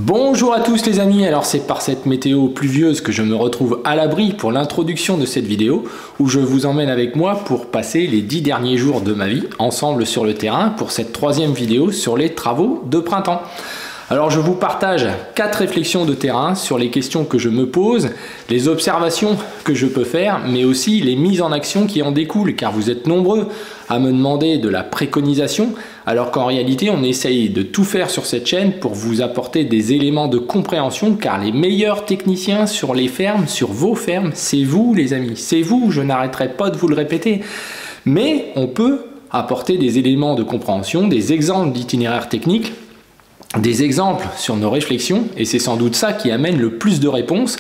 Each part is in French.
Bonjour à tous les amis, alors c'est par cette météo pluvieuse que je me retrouve à l'abri pour l'introduction de cette vidéo où je vous emmène avec moi pour passer les 10 derniers jours de ma vie ensemble sur le terrain pour cette troisième vidéo sur les travaux de printemps. Alors je vous partage 4 réflexions de terrain sur les questions que je me pose, les observations que je peux faire, mais aussi les mises en action qui en découlent, car vous êtes nombreux à me demander de la préconisation, alors qu'en réalité on essaye de tout faire sur cette chaîne pour vous apporter des éléments de compréhension, car les meilleurs techniciens sur les fermes, sur vos fermes, c'est vous les amis, c'est vous, je n'arrêterai pas de vous le répéter, mais on peut apporter des éléments de compréhension, des exemples d'itinéraires techniques, des exemples sur nos réflexions, et c'est sans doute ça qui amène le plus de réponses,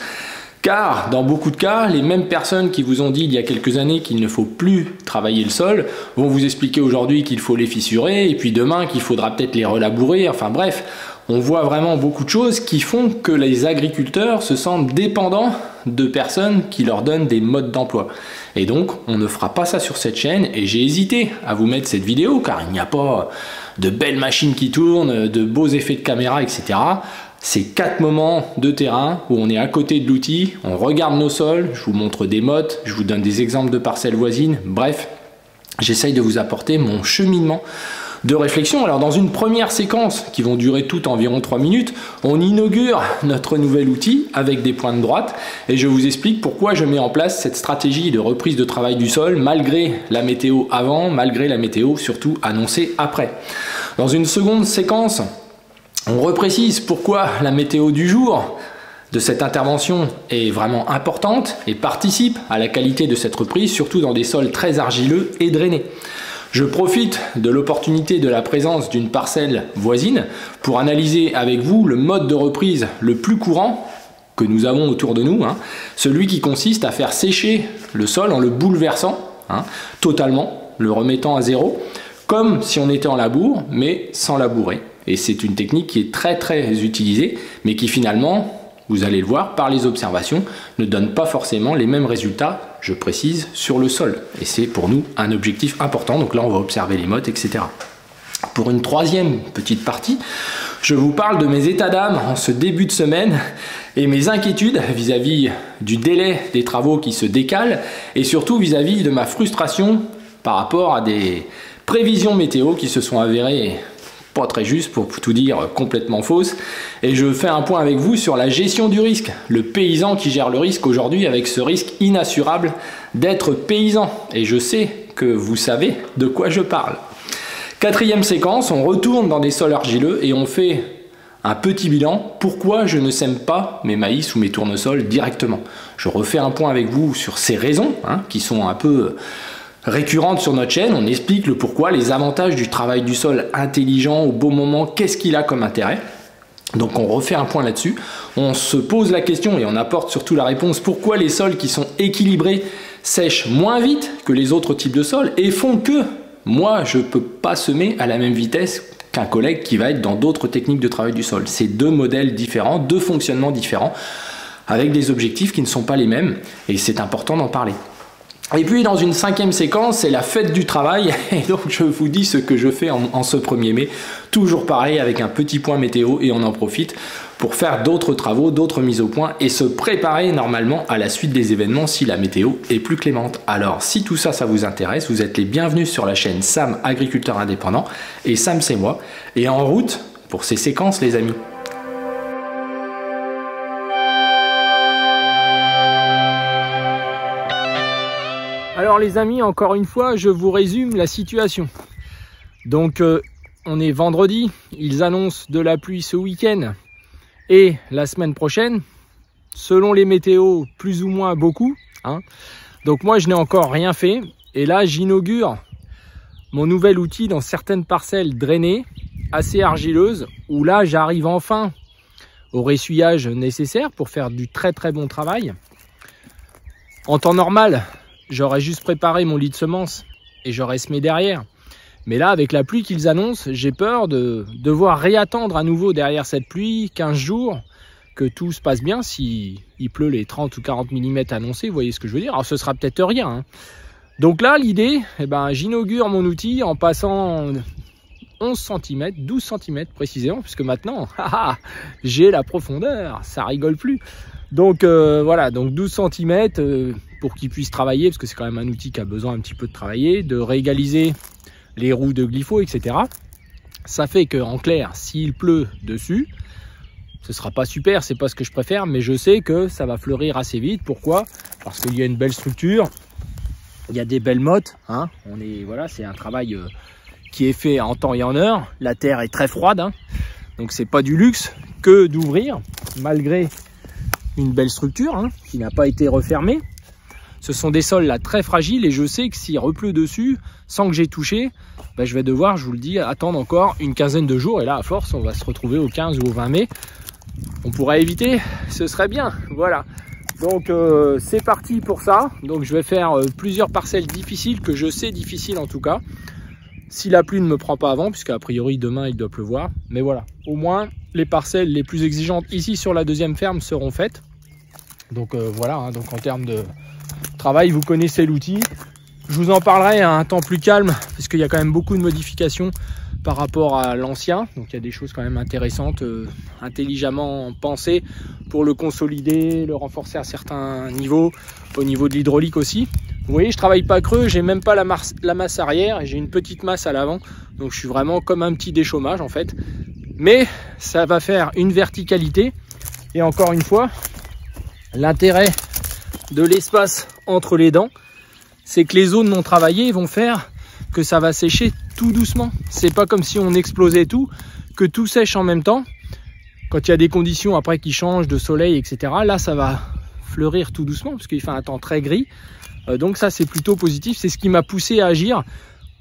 car dans beaucoup de cas, les mêmes personnes qui vous ont dit il y a quelques années qu'il ne faut plus travailler le sol vont vous expliquer aujourd'hui qu'il faut les fissurer, et puis demain qu'il faudra peut-être les relabourer, enfin bref, on voit vraiment beaucoup de choses qui font que les agriculteurs se sentent dépendants de personnes qui leur donnent des modes d'emploi. Et donc, on ne fera pas ça sur cette chaîne, et j'ai hésité à vous mettre cette vidéo, car il n'y a pas de belles machines qui tournent, de beaux effets de caméra, etc. C'est 4 moments de terrain où on est à côté de l'outil, on regarde nos sols, je vous montre des mottes, je vous donne des exemples de parcelles voisines, bref, j'essaye de vous apporter mon cheminement de réflexion. Alors dans une première séquence qui vont durer toutes environ 3 minutes, on inaugure notre nouvel outil avec des points de droite et je vous explique pourquoi je mets en place cette stratégie de reprise de travail du sol malgré la météo avant, malgré la météo surtout annoncée après. Dans une seconde séquence, on reprécise pourquoi la météo du jour de cette intervention est vraiment importante et participe à la qualité de cette reprise, surtout dans des sols très argileux et drainés. Je profite de l'opportunité de la présence d'une parcelle voisine pour analyser avec vous le mode de reprise le plus courant que nous avons autour de nous, celui qui consiste à faire sécher le sol en le bouleversant totalement, le remettant à zéro, comme si on était en labour, mais sans labourer. Et c'est une technique qui est très utilisée, mais qui finalement, vous allez le voir par les observations, ne donne pas forcément les mêmes résultats, je précise, sur le sol. Et c'est pour nous un objectif important, donc là on va observer les mottes, etc. Pour une troisième petite partie, je vous parle de mes états d'âme en ce début de semaine et mes inquiétudes vis-à-vis du délai des travaux qui se décalent et surtout vis-à-vis de ma frustration par rapport à des prévisions météo qui se sont avérées pas très juste, pour tout dire complètement fausse, et je fais un point avec vous sur la gestion du risque, le paysan qui gère le risque aujourd'hui avec ce risque inassurable d'être paysan, et je sais que vous savez de quoi je parle. Quatrième séquence, on retourne dans des sols argileux et on fait un petit bilan, pourquoi je ne sème pas mes maïs ou mes tournesols directement. Je refais un point avec vous sur ces raisons, qui sont un peu récurrente sur notre chaîne, on explique le pourquoi, les avantages du travail du sol intelligent au bon moment, qu'est-ce qu'il a comme intérêt. Donc on refait un point là-dessus, on se pose la question et on apporte surtout la réponse pourquoi les sols qui sont équilibrés sèchent moins vite que les autres types de sols et font que moi je ne peux pas semer à la même vitesse qu'un collègue qui va être dans d'autres techniques de travail du sol. C'est deux modèles différents, deux fonctionnements différents avec des objectifs qui ne sont pas les mêmes et c'est important d'en parler. Et puis dans une cinquième séquence, c'est la fête du travail, et donc je vous dis ce que je fais en ce 1er mai, toujours pareil avec un petit point météo, et on en profite pour faire d'autres travaux, d'autres mises au point, et se préparer normalement à la suite des événements si la météo est plus clémente. Alors si tout ça, ça vous intéresse, vous êtes les bienvenus sur la chaîne Sam Agriculteur Indépendant, et Sam c'est moi, et en route pour ces séquences les amis. Alors les amis, encore une fois, je vous résume la situation. Donc on est vendredi, ils annoncent de la pluie ce week-end et la semaine prochaine, selon les météos, plus ou moins beaucoup. Donc moi je n'ai encore rien fait et là j'inaugure mon nouvel outil dans certaines parcelles drainées, assez argileuses, où là j'arrive enfin au ressuyage nécessaire pour faire du très bon travail. En temps normal, j'aurais juste préparé mon lit de semences et j'aurais semé derrière. Mais là, avec la pluie qu'ils annoncent, j'ai peur de devoir réattendre à nouveau derrière cette pluie 15 jours, que tout se passe bien. Si il pleut les 30 ou 40 mm annoncés, vous voyez ce que je veux dire. Alors ce sera peut-être rien. Donc là, l'idée, j'inaugure mon outil en passant 11 cm, 12 cm précisément, puisque maintenant, j'ai la profondeur, ça rigole plus. Donc voilà, donc 12 cm pour qu'il puisse travailler, parce que c'est quand même un outil qui a besoin un petit peu de travailler, de réégaliser les roues de glypho, etc. Ça fait qu'en clair, s'il pleut dessus, ce sera pas super, c'est pas ce que je préfère, mais je sais que ça va fleurir assez vite. Pourquoi? Parce qu'il y a une belle structure, il y a des belles mottes, hein. Voilà, c'est un travail qui est fait en temps et en heure. La terre est très froide, hein. Donc c'est pas du luxe que d'ouvrir, malgré une belle structure, hein, qui n'a pas été refermée. Ce sont des sols là très fragiles et je sais que s'il repleut dessus, sans que j'ai touché, ben, je vais devoir, je vous le dis, attendre encore une quinzaine de jours. Et là, à force, on va se retrouver au 15 ou au 20 mai. On pourra éviter, ce serait bien. Voilà. Donc c'est parti pour ça. Donc je vais faire plusieurs parcelles difficiles, que je sais difficiles en tout cas. Si la pluie ne me prend pas avant, puisqu'à priori demain il doit pleuvoir. Mais voilà, au moins les parcelles les plus exigeantes ici sur la deuxième ferme seront faites. Donc voilà, hein, donc en termes de travail, vous connaissez l'outil. Je vous en parlerai à un temps plus calme, parce qu'il y a quand même beaucoup de modifications par rapport à l'ancien. Donc il y a des choses quand même intéressantes, intelligemment pensées pour le consolider, le renforcer à certains niveaux, au niveau de l'hydraulique aussi. Vous voyez, je travaille pas creux, j'ai même pas la masse arrière, j'ai une petite masse à l'avant. Donc je suis vraiment comme un petit déchômage en fait. Mais ça va faire une verticalité. Et encore une fois, l'intérêt de l'espace entre les dents, c'est que les zones non travaillées vont faire que ça va sécher tout doucement. C'est pas comme si on explosait tout, que tout sèche en même temps. Quand il y a des conditions après qui changent de soleil, etc., là ça va fleurir tout doucement parce qu'il fait un temps très gris. Donc ça c'est plutôt positif, c'est ce qui m'a poussé à agir.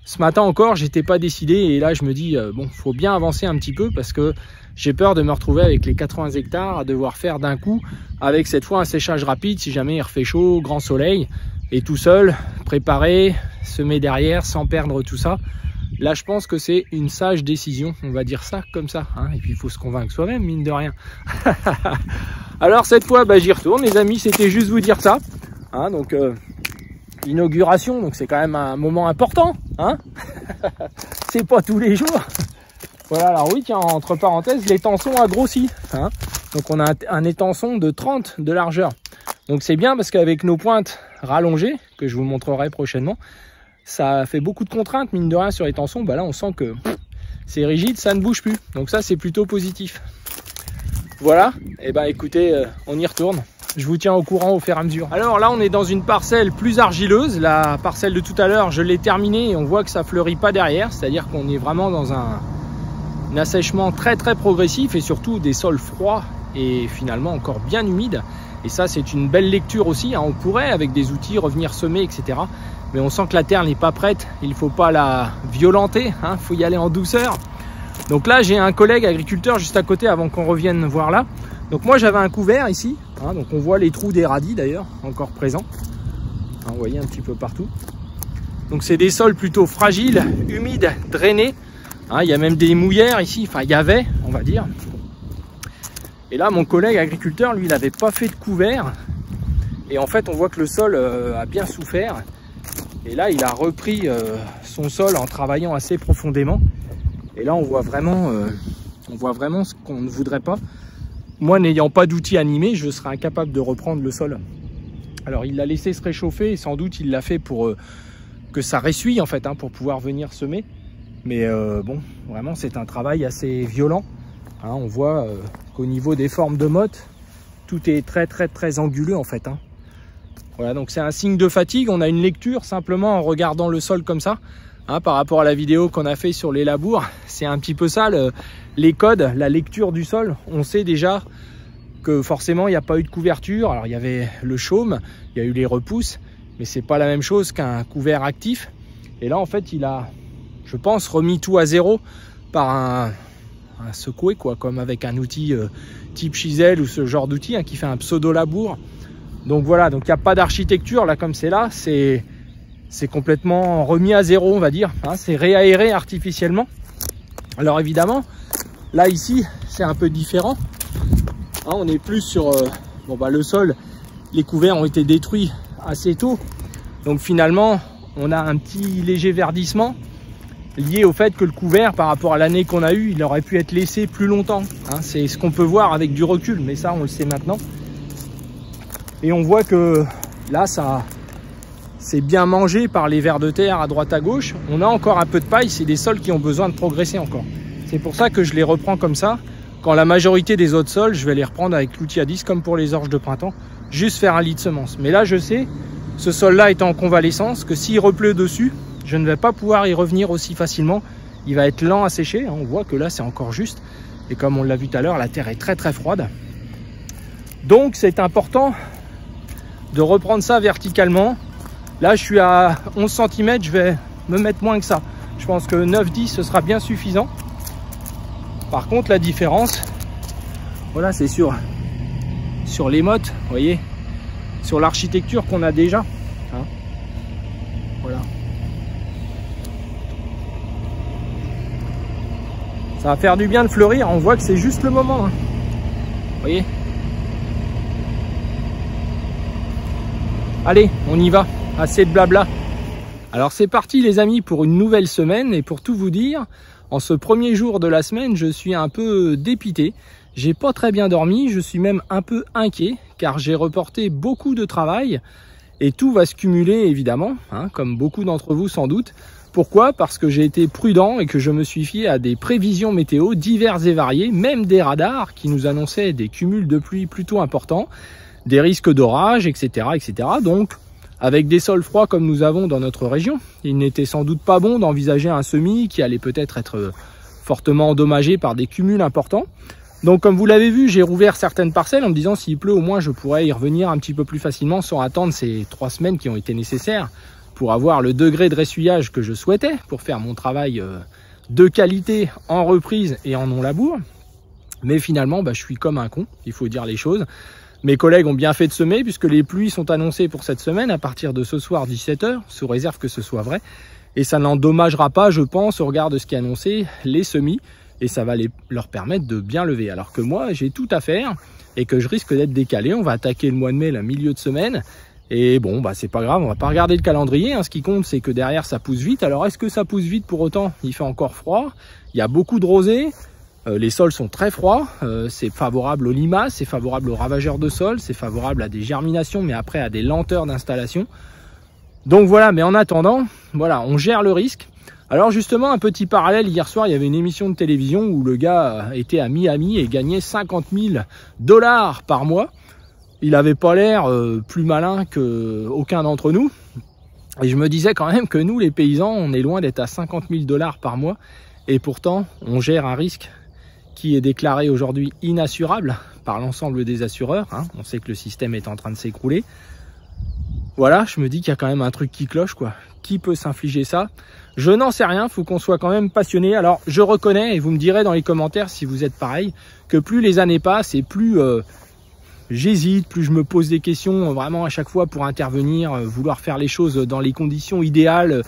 Ce matin encore, j'étais pas décidé et là je me dis bon, faut bien avancer un petit peu parce que j'ai peur de me retrouver avec les 80 hectares à devoir faire d'un coup, avec cette fois un séchage rapide si jamais il refait chaud, grand soleil, et tout seul, préparer, semer derrière sans perdre tout ça. Là je pense que c'est une sage décision, on va dire ça comme ça, hein. Et puis il faut se convaincre soi-même, mine de rien. Alors cette fois j'y retourne les amis, c'était juste vous dire ça, hein, donc inauguration, donc c'est quand même un moment important, hein. C'est pas tous les jours. Voilà, alors oui, tiens, entre parenthèses, l'étançon a grossi, hein. Donc on a un étançon de 30 de largeur. Donc c'est bien parce qu'avec nos pointes rallongées, que je vous montrerai prochainement, ça fait beaucoup de contraintes, mine de rien, sur l'étançon. Bah là, on sent que c'est rigide, ça ne bouge plus. Donc ça, c'est plutôt positif. Voilà, et bah écoutez, on y retourne. Je vous tiens au courant au fur et à mesure. Alors là, on est dans une parcelle plus argileuse. La parcelle de tout à l'heure, je l'ai terminée et on voit que ça fleurit pas derrière. C'est-à-dire qu'on est vraiment dans un assèchement très très progressif et surtout des sols froids et finalement encore bien humides. Et ça, c'est une belle lecture aussi, hein. On pourrait, avec des outils, revenir semer, etc. Mais on sent que la terre n'est pas prête. Il ne faut pas la violenter, hein. Faut y aller en douceur. Donc là, j'ai un collègue agriculteur juste à côté avant qu'on revienne voir là. Donc moi, j'avais un couvert ici, hein. Donc on voit les trous des radis d'ailleurs, encore présents, hein, vous voyez un petit peu partout. Donc c'est des sols plutôt fragiles, humides, drainés, hein. Il y a même des mouillères ici, enfin il y avait, on va dire. Et là, mon collègue agriculteur, lui, il n'avait pas fait de couvert. Et en fait, on voit que le sol a bien souffert. Et là, il a repris son sol en travaillant assez profondément. Et là, on voit vraiment ce qu'on ne voudrait pas. Moi, n'ayant pas d'outils animés, je serais incapable de reprendre le sol. Alors, il l'a laissé se réchauffer et sans doute, il l'a fait pour que ça ressuie, en fait, hein, pour pouvoir venir semer. Mais bon, vraiment, c'est un travail assez violent. Hein, on voit qu'au niveau des formes de motte, tout est très très très anguleux en fait, hein. Voilà, donc c'est un signe de fatigue. On a une lecture simplement en regardant le sol comme ça, hein, par rapport à la vidéo qu'on a fait sur les labours. C'est un petit peu ça, les codes, la lecture du sol. On sait déjà que forcément il n'y a pas eu de couverture. Alors il y avait le chaume, il y a eu les repousses, mais c'est pas la même chose qu'un couvert actif. Et là en fait il a, je pense, remis tout à zéro par un secoué, quoi, comme avec un outil type chisel ou ce genre d'outil, hein, qui fait un pseudo labour. Donc voilà, donc il n'y a pas d'architecture là comme c'est là, c'est complètement remis à zéro, on va dire, hein, c'est réaéré artificiellement. Alors évidemment là ici c'est un peu différent, hein, on est plus sur le sol, les couverts ont été détruits assez tôt, donc finalement on a un petit léger verdissement. lié au fait que le couvert, par rapport à l'année qu'on a eue, il aurait pu être laissé plus longtemps. Hein, c'est ce qu'on peut voir avec du recul, mais ça on le sait maintenant. Et on voit que là, ça c'est bien mangé par les vers de terre à droite à gauche. On a encore un peu de paille, c'est des sols qui ont besoin de progresser encore. C'est pour ça que je les reprends comme ça. Quand la majorité des autres sols, je vais les reprendre avec l'outil à 10 comme pour les orges de printemps, juste faire un lit de semences. Mais là, je sais, ce sol-là est en convalescence, que s'il repleut dessus, je ne vais pas pouvoir y revenir aussi facilement. Il va être lent à sécher. On voit que là, c'est encore juste. Et comme on l'a vu tout à l'heure, la terre est très très froide. Donc, c'est important de reprendre ça verticalement. Là, je suis à 11 cm. Je vais me mettre moins que ça. Je pense que 9-10, ce sera bien suffisant. Par contre, la différence, voilà, c'est sur les mottes, vous voyez, sur l'architecture qu'on a déjà. Hein, voilà. Ça va faire du bien de fleurir, on voit que c'est juste le moment. Hein. Vous voyez? Allez, on y va, assez de blabla. Alors c'est parti les amis pour une nouvelle semaine, et pour tout vous dire, en ce premier jour de la semaine, je suis un peu dépité. J'ai pas très bien dormi, je suis même un peu inquiet, car j'ai reporté beaucoup de travail, et tout va se cumuler évidemment, hein, comme beaucoup d'entre vous sans doute. Pourquoi? Parce que j'ai été prudent et que je me suis fié à des prévisions météo diverses et variées, même des radars qui nous annonçaient des cumuls de pluie plutôt importants, des risques d'orage, etc., etc. Donc, avec des sols froids comme nous avons dans notre région, il n'était sans doute pas bon d'envisager un semis qui allait peut-être être fortement endommagé par des cumuls importants. Donc comme vous l'avez vu, j'ai rouvert certaines parcelles en me disant s'il pleut au moins je pourrais y revenir un petit peu plus facilement sans attendre ces 3 semaines qui ont été nécessaires pour avoir le degré de ressuyage que je souhaitais pour faire mon travail de qualité en reprise et en non-labour. Mais finalement, je suis comme un con, il faut dire les choses. Mes collègues ont bien fait de semer puisque les pluies sont annoncées pour cette semaine à partir de ce soir 17 h, sous réserve que ce soit vrai. Et ça n'endommagera pas, je pense, au regard de ce qui est annoncé, les semis. Et ça va leur permettre de bien lever. Alors que moi, j'ai tout à faire et que je risque d'être décalé. On va attaquer le mois de mai, le milieu de semaine. Et bon, c'est pas grave, on va pas regarder le calendrier. Hein. Ce qui compte, c'est que derrière, ça pousse vite. Alors, est-ce que ça pousse vite pour autant? Il fait encore froid. Il y a beaucoup de rosée. Les sols sont très froids. C'est favorable aux limaces, c'est favorable aux ravageurs de sol, c'est favorable à des germinations, mais après à des lenteurs d'installation. Donc voilà, mais en attendant, voilà, on gère le risque. Alors justement, un petit parallèle, hier soir, il y avait une émission de télévision où le gars était à Miami et gagnait 50 000 $ par mois. Il n'avait pas l'air plus malin qu'aucun d'entre nous. Et je me disais quand même que nous, les paysans, on est loin d'être à 50 000 $ par mois. Et pourtant, on gère un risque qui est déclaré aujourd'hui inassurable par l'ensemble des assureurs. Hein. On sait que le système est en train de s'écrouler. Voilà, je me dis qu'il y a quand même un truc qui cloche, quoi. Qui peut s'infliger ça? Je n'en sais rien, il faut qu'on soit quand même passionné. Alors, je reconnais, et vous me direz dans les commentaires si vous êtes pareil, que plus les années passent et plus j'hésite, plus je me pose des questions vraiment à chaque fois pour intervenir, vouloir faire les choses dans les conditions idéales.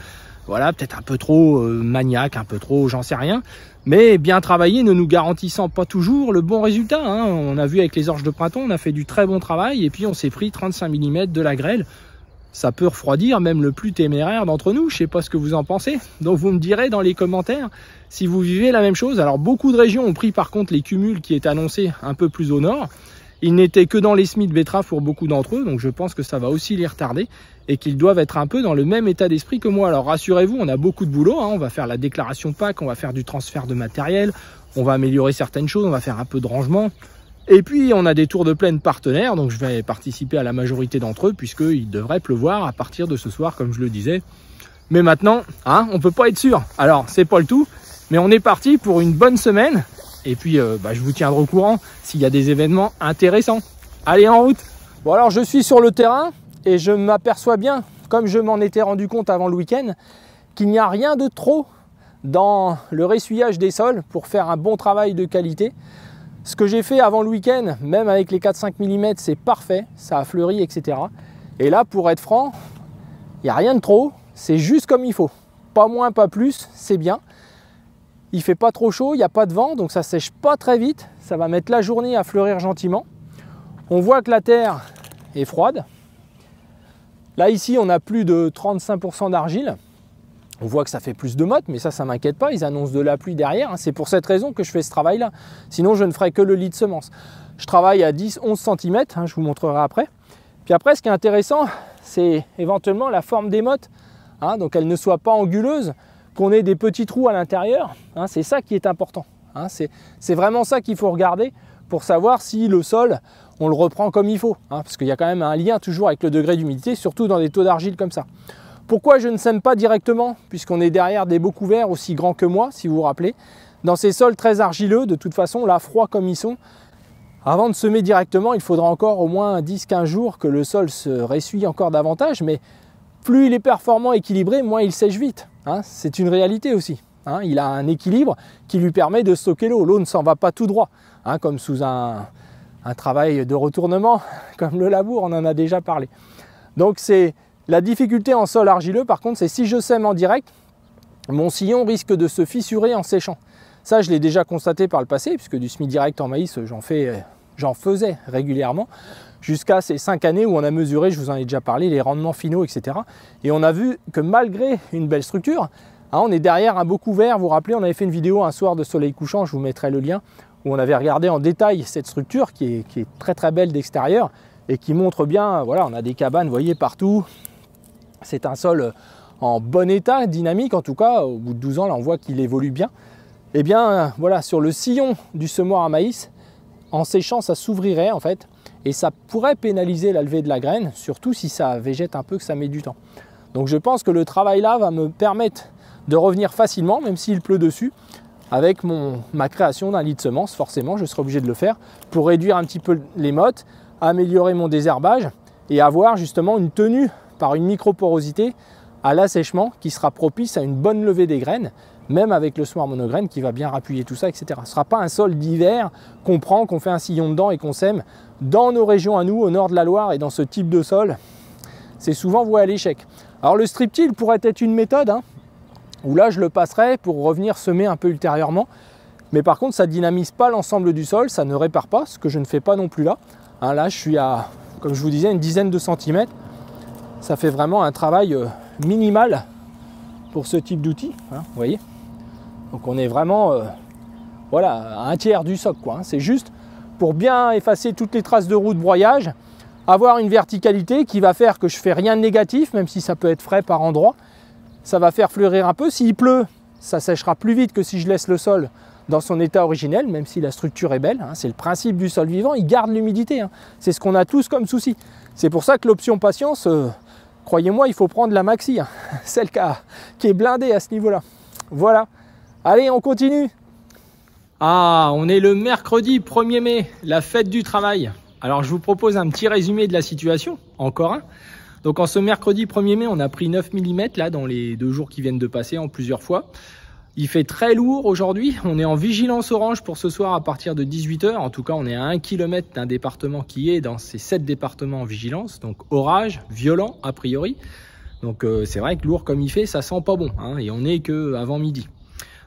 Voilà, peut-être un peu trop maniaque, un peu trop, j'en sais rien. Mais bien travailler ne nous garantissant pas toujours le bon résultat. Hein. On a vu avec les orges de printemps, on a fait du très bon travail et puis on s'est pris 35 mm de la grêle. Ça peut refroidir même le plus téméraire d'entre nous. Je sais pas ce que vous en pensez. Donc vous me direz dans les commentaires si vous vivez la même chose. Alors beaucoup de régions ont pris par contre les cumuls qui est annoncé un peu plus au nord. Ils n'étaient que dans les semis de betterave pour beaucoup d'entre eux. Donc je pense que ça va aussi les retarder et qu'ils doivent être un peu dans le même état d'esprit que moi. Alors rassurez-vous, on a beaucoup de boulot. Hein. On va faire la déclaration PAC, on va faire du transfert de matériel, on va améliorer certaines choses, on va faire un peu de rangement. Et puis on a des tours de plaine partenaires, donc je vais participer à la majorité d'entre eux puisqu'il devrait pleuvoir à partir de ce soir comme je le disais. Mais maintenant, hein, on peut pas être sûr. Alors c'est pas le tout, mais on est parti pour une bonne semaine. Et puis je vous tiendrai au courant s'il y a des événements intéressants. Allez, en route. Bon alors je suis sur le terrain et je m'aperçois bien, comme je m'en étais rendu compte avant le week-end, qu'il n'y a rien de trop dans le ressuyage des sols pour faire un bon travail de qualité. Ce que j'ai fait avant le week-end, même avec les 4-5 mm, c'est parfait, ça a fleuri, etc. Et là, pour être franc, il n'y a rien de trop, c'est juste comme il faut. Pas moins, pas plus, c'est bien. Il fait pas trop chaud, il n'y a pas de vent, donc ça sèche pas très vite. Ça va mettre la journée à fleurir gentiment. On voit que la terre est froide. Là, ici, on a plus de 35% d'argile. On voit que ça fait plus de mottes, mais ça m'inquiète pas. Ils annoncent de la pluie derrière. C'est pour cette raison que je fais ce travail-là. Sinon, je ne ferai que le lit de semences. Je travaille à 10-11 cm, je vous montrerai après. Puis après, ce qui est intéressant, c'est éventuellement la forme des mottes. Donc, elles ne soient pas anguleuses, qu'on ait des petits trous à l'intérieur. C'est ça qui est important. C'est vraiment ça qu'il faut regarder pour savoir si le sol, on le reprend comme il faut. Parce qu'il y a quand même un lien toujours avec le degré d'humidité, surtout dans des taux d'argile comme ça. Pourquoi je ne sème pas directement? Puisqu'on est derrière des beaux couverts aussi grands que moi, si vous vous rappelez. Dans ces sols très argileux, de toute façon, là, froids comme ils sont, avant de semer directement, il faudra encore au moins 10-15 jours que le sol se ressuie encore davantage. Mais plus il est performant, équilibré, moins il sèche vite. C'est une réalité aussi. Il a un équilibre qui lui permet de stocker l'eau. L'eau ne s'en va pas tout droit, comme sous un travail de retournement, comme le labour, on en a déjà parlé. Donc c'est la difficulté en sol argileux, par contre, c'est si je sème en direct, mon sillon risque de se fissurer en séchant. Ça, je l'ai déjà constaté par le passé, puisque du semis direct en maïs, j'en faisais régulièrement, jusqu'à ces 5 années où on a mesuré, je vous en ai déjà parlé, les rendements finaux, etc. Et on a vu que malgré une belle structure, on est derrière un beau couvert. Vous vous rappelez, on avait fait une vidéo un soir de soleil couchant, je vous mettrai le lien, où on avait regardé en détail cette structure qui est très très belle d'extérieur et qui montre bien, voilà, on a des cabanes, vous voyez, partout. C'est un sol en bon état, dynamique en tout cas. Au bout de 12 ans, là, on voit qu'il évolue bien. Et bien, voilà, sur le sillon du semoir à maïs, en séchant, ça s'ouvrirait en fait. Et ça pourrait pénaliser la levée de la graine, surtout si ça végète un peu, que ça met du temps. Donc je pense que le travail là va me permettre de revenir facilement, même s'il pleut dessus, avec ma création d'un lit de semences. Forcément, je serai obligé de le faire pour réduire un petit peu les mottes, améliorer mon désherbage et avoir justement une tenue par une microporosité à l'assèchement qui sera propice à une bonne levée des graines, même avec le semoir monograine qui va bien appuyer tout ça, etc. Ce ne sera pas un sol d'hiver qu'on prend, qu'on fait un sillon dedans et qu'on sème dans nos régions à nous, au nord de la Loire, et dans ce type de sol, c'est souvent voué à l'échec. Alors le strip till pourrait être une méthode, où là je le passerai pour revenir semer un peu ultérieurement, mais par contre ça ne dynamise pas l'ensemble du sol, ça ne répare pas, ce que je ne fais pas non plus là. Là je suis à, comme je vous disais, une dizaine de centimètres. Ça fait vraiment un travail minimal pour ce type d'outil, vous voyez. Donc on est vraiment voilà, à un tiers du socle, quoi. C'est juste pour bien effacer toutes les traces de roue de broyage, avoir une verticalité qui va faire que je ne fais rien de négatif, même si ça peut être frais par endroit. Ça va faire fleurir un peu. S'il pleut, ça sèchera plus vite que si je laisse le sol dans son état originel, même si la structure est belle. C'est le principe du sol vivant, il garde l'humidité. C'est ce qu'on a tous comme souci. C'est pour ça que l'option patience, croyez-moi, il faut prendre la maxi, celle qui est blindée à ce niveau-là. Voilà. Allez, on continue. On est le mercredi 1er mai, la fête du travail. Alors, je vous propose un petit résumé de la situation, encore un. Donc, en ce mercredi 1er mai, on a pris 9 mm là dans les 2 jours qui viennent de passer en plusieurs fois. Il fait très lourd aujourd'hui. On est en vigilance orange pour ce soir à partir de 18 h. En tout cas, on est à 1 km d'un département qui est dans ces 7 départements en vigilance. Donc, orage, violent a priori. Donc, c'est vrai que lourd comme il fait, ça sent pas bon. Et on est que avant midi.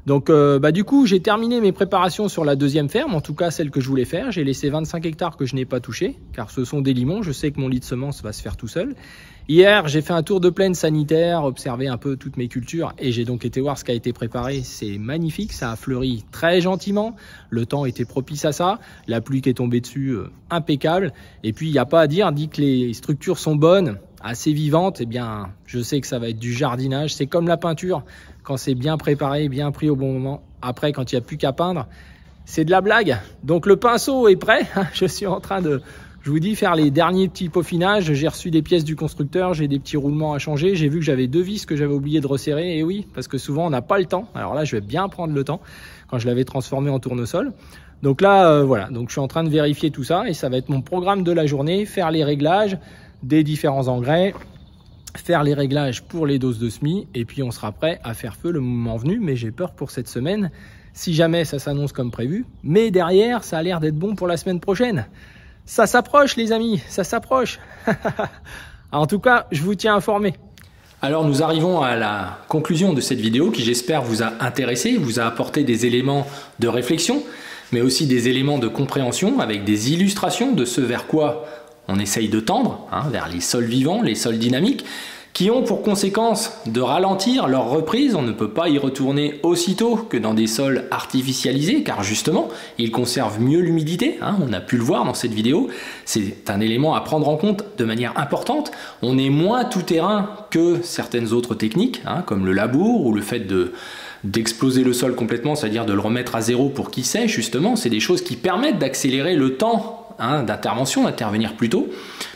Donc du coup j'ai terminé mes préparations sur la deuxième ferme, en tout cas celle que je voulais faire. J'ai laissé 25 hectares que je n'ai pas touché, car ce sont des limons, je sais que mon lit de semences va se faire tout seul. Hier j'ai fait un tour de plaine sanitaire, observé un peu toutes mes cultures, et j'ai donc été voir ce qui a été préparé. C'est magnifique, ça a fleuri très gentiment, le temps était propice à ça, la pluie qui est tombée dessus, impeccable. Et puis il n'y a pas à dire, dit que les structures sont bonnes, assez vivantes, eh bien je sais que ça va être du jardinage, c'est comme la peinture. Quand c'est bien préparé, bien pris au bon moment. Après, quand il n'y a plus qu'à peindre, c'est de la blague. Donc le pinceau est prêt. Je suis en train de, je vous dis, faire les derniers petits peaufinages. J'ai reçu des pièces du constructeur, j'ai des petits roulements à changer. J'ai vu que j'avais 2 vis que j'avais oublié de resserrer. Et oui, parce que souvent on n'a pas le temps. Alors là, je vais bien prendre le temps quand je l'avais transformé en tournesol. Donc là, voilà. Donc je suis en train de vérifier tout ça et ça va être mon programme de la journée. Faire les réglages des différents engrais, faire les réglages pour les doses de semis et puis on sera prêt à faire feu le moment venu. Mais j'ai peur pour cette semaine si jamais ça s'annonce comme prévu, mais derrière ça a l'air d'être bon pour la semaine prochaine. Ça s'approche les amis, ça s'approche. En tout cas je vous tiens informé. Alors nous arrivons à la conclusion de cette vidéo qui j'espère vous a intéressé, vous a apporté des éléments de réflexion mais aussi des éléments de compréhension avec des illustrations de ce vers quoi on essaye de tendre, vers les sols vivants, les sols dynamiques, qui ont pour conséquence de ralentir leur reprise. On ne peut pas y retourner aussitôt que dans des sols artificialisés, car justement, ils conservent mieux l'humidité, hein, on a pu le voir dans cette vidéo. C'est un élément à prendre en compte de manière importante. On est moins tout-terrain que certaines autres techniques, hein, comme le labour ou le fait d'exploser le sol complètement, c'est-à-dire de le remettre à zéro pour qu'il sèche, justement. C'est des choses qui permettent d'accélérer le temps d'intervention, d'intervenir plus tôt,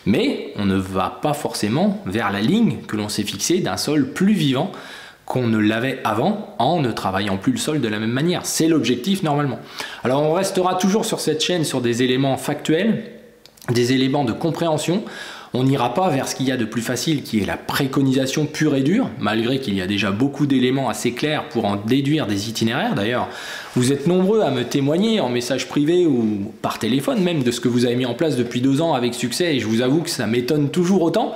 mais on ne va pas forcément vers la ligne que l'on s'est fixée d'un sol plus vivant qu'on ne l'avait avant en ne travaillant plus le sol de la même manière. C'est l'objectif normalement. Alors on restera toujours sur cette chaîne sur des éléments factuels, des éléments de compréhension. On n'ira pas vers ce qu'il y a de plus facile, qui est la préconisation pure et dure, malgré qu'il y a déjà beaucoup d'éléments assez clairs pour en déduire des itinéraires. D'ailleurs, vous êtes nombreux à me témoigner en message privé ou par téléphone même de ce que vous avez mis en place depuis 2 ans avec succès, et je vous avoue que ça m'étonne toujours autant.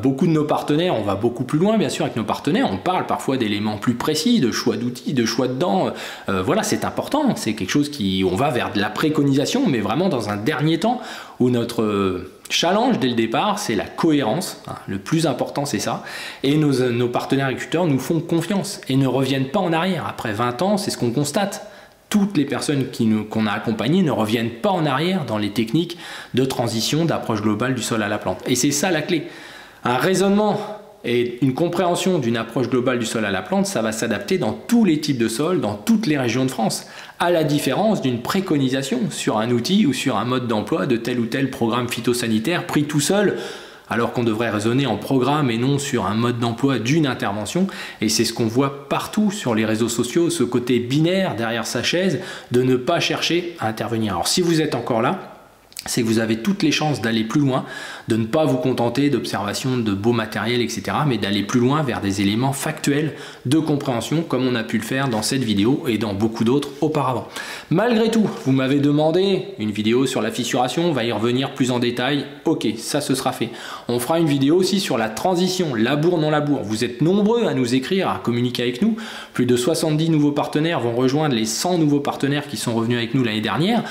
Beaucoup de nos partenaires, on va beaucoup plus loin bien sûr avec nos partenaires, on parle parfois d'éléments plus précis, de choix d'outils, de choix de dents. Voilà, c'est important, c'est quelque chose on va vers de la préconisation, mais vraiment dans un dernier temps où notre challenge dès le départ, c'est la cohérence. Le plus important, c'est ça. Et nos partenaires agriculteurs nous font confiance et ne reviennent pas en arrière. Après 20 ans, c'est ce qu'on constate. Toutes les personnes qu'on a accompagnées ne reviennent pas en arrière dans les techniques de transition, d'approche globale du sol à la plante. Et c'est ça la clé. Un raisonnement et une compréhension d'une approche globale du sol à la plante, ça va s'adapter dans tous les types de sols, dans toutes les régions de France, à la différence d'une préconisation sur un outil ou sur un mode d'emploi de tel ou tel programme phytosanitaire pris tout seul, alors qu'on devrait raisonner en programme et non sur un mode d'emploi d'une intervention. Et c'est ce qu'on voit partout sur les réseaux sociaux, ce côté binaire derrière sa chaise, de ne pas chercher à intervenir. Alors si vous êtes encore là, c'est que vous avez toutes les chances d'aller plus loin, de ne pas vous contenter d'observations de beaux matériels, etc., mais d'aller plus loin vers des éléments factuels de compréhension, comme on a pu le faire dans cette vidéo et dans beaucoup d'autres auparavant. Malgré tout, vous m'avez demandé une vidéo sur la fissuration, on va y revenir plus en détail. Ok, ça ce sera fait. On fera une vidéo aussi sur la transition, labour, non labour. Vous êtes nombreux à nous écrire, à communiquer avec nous. Plus de 70 nouveaux partenaires vont rejoindre les 100 nouveaux partenaires qui sont revenus avec nous l'année dernière.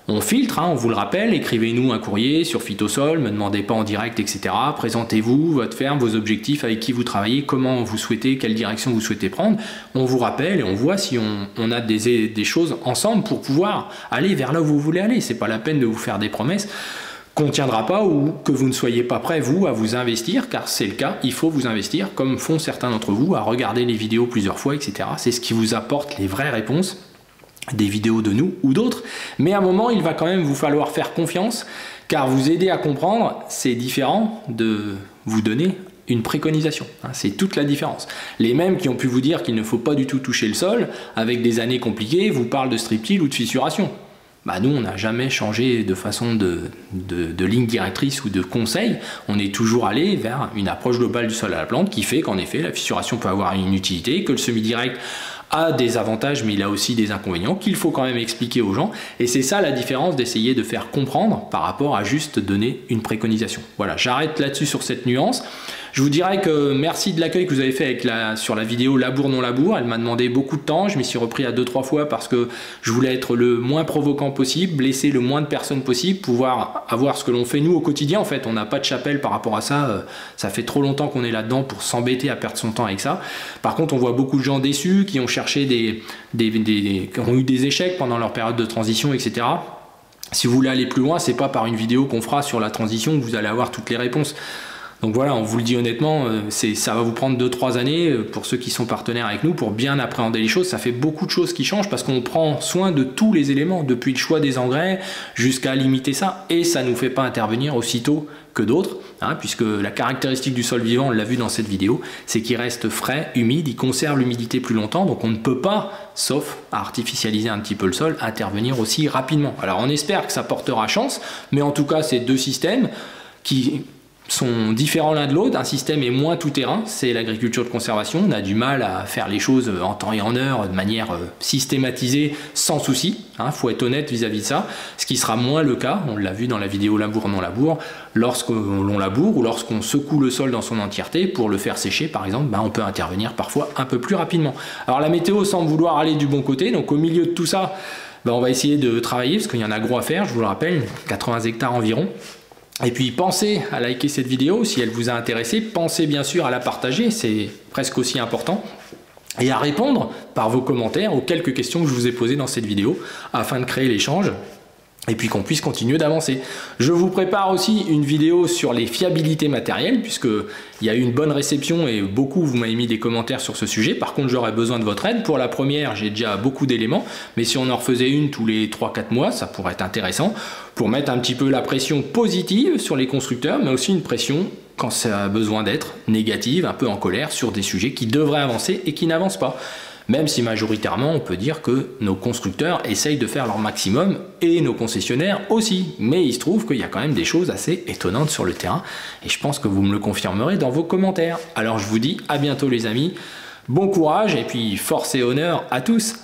On filtre, on vous le rappelle, écrivez-nous un courrier sur Phytosol, ne me demandez pas en direct, etc. Présentez-vous, votre ferme, vos objectifs, avec qui vous travaillez, comment vous souhaitez, quelle direction vous souhaitez prendre. On vous rappelle et on voit si on a des choses ensemble pour pouvoir aller vers là où vous voulez aller. C'est pas la peine de vous faire des promesses qu'on ne tiendra pas ou que vous ne soyez pas prêt, vous, à vous investir, car c'est le cas, il faut vous investir, comme font certains d'entre vous, à regarder les vidéos plusieurs fois, etc. C'est ce qui vous apporte les vraies réponses, des vidéos de nous ou d'autres, mais à un moment il va quand même vous falloir faire confiance, car vous aider à comprendre, c'est différent de vous donner une préconisation, c'est toute la différence. Les mêmes qui ont pu vous dire qu'il ne faut pas du tout toucher le sol, avec des années compliquées, vous parlent de strip-till ou de fissuration. Nous, on n'a jamais changé de façon de ligne directrice ou de conseil. On est toujours allé vers une approche globale du sol à la plante qui fait qu'en effet, la fissuration peut avoir une utilité, que le semi-direct a des avantages, mais il a aussi des inconvénients qu'il faut quand même expliquer aux gens. Et c'est ça la différence d'essayer de faire comprendre par rapport à juste donner une préconisation. Voilà, j'arrête là-dessus sur cette nuance. Je vous dirais que merci de l'accueil que vous avez fait sur la vidéo labour non labour. Elle m'a demandé beaucoup de temps, je m'y suis repris à 2-3 fois parce que je voulais être le moins provoquant possible, blesser le moins de personnes possible, pouvoir avoir ce que l'on fait nous au quotidien. En fait, on n'a pas de chapelle par rapport à ça, ça fait trop longtemps qu'on est là-dedans pour s'embêter à perdre son temps avec ça. Par contre, on voit beaucoup de gens déçus qui ont cherché qui ont eu des échecs pendant leur période de transition, etc. Si vous voulez aller plus loin, c'est pas par une vidéo qu'on fera sur la transition que vous allez avoir toutes les réponses. Donc voilà, on vous le dit honnêtement, ça va vous prendre 2-3 années pour ceux qui sont partenaires avec nous pour bien appréhender les choses. Ça fait beaucoup de choses qui changent parce qu'on prend soin de tous les éléments, depuis le choix des engrais jusqu'à limiter ça, et ça ne nous fait pas intervenir aussitôt que d'autres, puisque la caractéristique du sol vivant, on l'a vu dans cette vidéo, c'est qu'il reste frais, humide, il conserve l'humidité plus longtemps, donc on ne peut pas, sauf à artificialiser un petit peu le sol, intervenir aussi rapidement. Alors on espère que ça portera chance, mais en tout cas, c'est 2 systèmes qui sont différents l'un de l'autre. Un système est moins tout-terrain, c'est l'agriculture de conservation. On a du mal à faire les choses en temps et en heure, de manière systématisée, sans souci. Faut être honnête vis-à-vis de ça. Ce qui sera moins le cas, on l'a vu dans la vidéo labour non labour, lorsqu'on laboure ou lorsqu'on secoue le sol dans son entièreté pour le faire sécher, par exemple, on peut intervenir parfois un peu plus rapidement. Alors la météo semble vouloir aller du bon côté, donc au milieu de tout ça, on va essayer de travailler, parce qu'il y en a gros à faire, je vous le rappelle, 80 hectares environ. Et puis pensez à liker cette vidéo si elle vous a intéressé, pensez bien sûr à la partager, c'est presque aussi important, et à répondre par vos commentaires aux quelques questions que je vous ai posées dans cette vidéo afin de créer l'échange et puis qu'on puisse continuer d'avancer. Je vous prépare aussi une vidéo sur les fiabilités matérielles puisqu'il y a eu une bonne réception et beaucoup vous m'avez mis des commentaires sur ce sujet. Par contre, j'aurais besoin de votre aide. Pour la première, j'ai déjà beaucoup d'éléments, mais si on en refaisait une tous les 3-4 mois, ça pourrait être intéressant pour mettre un petit peu la pression positive sur les constructeurs, mais aussi une pression, quand ça a besoin d'être, négative, un peu en colère sur des sujets qui devraient avancer et qui n'avancent pas. Même si majoritairement on peut dire que nos constructeurs essayent de faire leur maximum et nos concessionnaires aussi. Mais il se trouve qu'il y a quand même des choses assez étonnantes sur le terrain et je pense que vous me le confirmerez dans vos commentaires. Alors je vous dis à bientôt les amis, bon courage et puis force et honneur à tous.